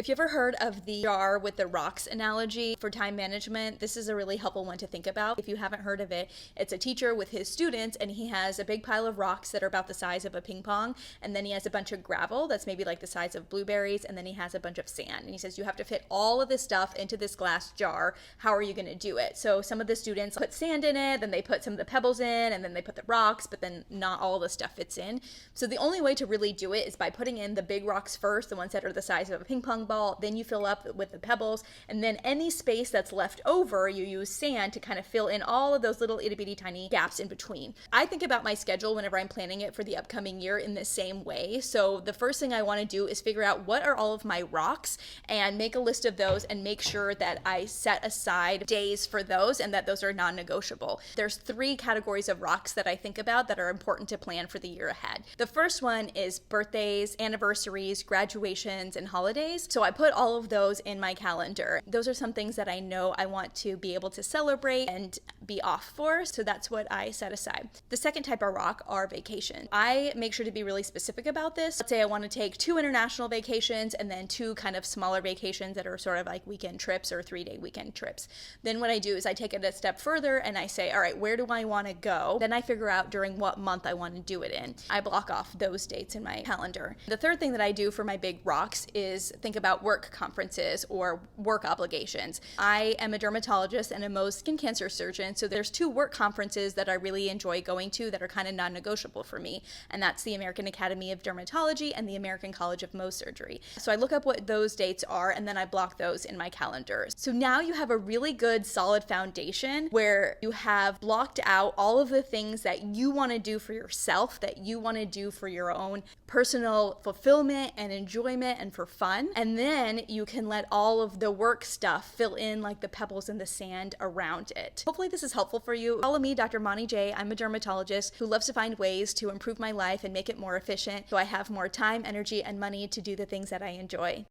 If you ever heard of the jar with the rocks analogy for time management, this is a really helpful one to think about. If you haven't heard of it, it's a teacher with his students and he has a big pile of rocks that are about the size of a ping pong, and then he has a bunch of gravel that's maybe like the size of blueberries, and then he has a bunch of sand. And he says, you have to fit all of this stuff into this glass jar. How are you going to do it? So some of the students put sand in it, then they put some of the pebbles in, and then they put the rocks, but then not all the stuff fits in. So the only way to really do it is by putting in the big rocks first, the ones that are the size of a ping pong ball, then you fill up with the pebbles, and then any space that's left over, you use sand to kind of fill in all of those little itty bitty tiny gaps in between. I think about my schedule whenever I'm planning it for the upcoming year in the same way. So the first thing I want to do is figure out what are all of my rocks and make a list of those and make sure that I set aside days for those and that those are non-negotiable. There's 3 categories of rocks that I think about that are important to plan for the year ahead. The first one is birthdays, anniversaries, graduations, and holidays. So I put all of those in my calendar. Those are some things that I know I want to be able to celebrate and be off for, so that's what I set aside. The second type of rock are vacations. I make sure to be really specific about this. Let's say I want to take 2 international vacations and then 2 kind of smaller vacations that are sort of like weekend trips or 3-day weekend trips. Then what I do is I take it a step further and I say, all right, where do I want to go? Then I figure out during what month I want to do it in. I block off those dates in my calendar. The third thing that I do for my big rocks is think about work conferences or work obligations. I am a dermatologist and a Mohs skin cancer surgeon, so there's 2 work conferences that I really enjoy going to that are kind of non-negotiable for me, and that's the American Academy of Dermatology and the American College of Mohs Surgery. So I look up what those dates are and then I block those in my calendar. So now you have a really good solid foundation where you have blocked out all of the things that you want to do for yourself, that you want to do for your own personal fulfillment and enjoyment and for fun, and then you can let all of the work stuff fill in like the pebbles and the sand around it. Hopefully this is helpful for you. Follow me, Dr. Moni J. I'm a dermatologist who loves to find ways to improve my life and make it more efficient so I have more time, energy, and money to do the things that I enjoy.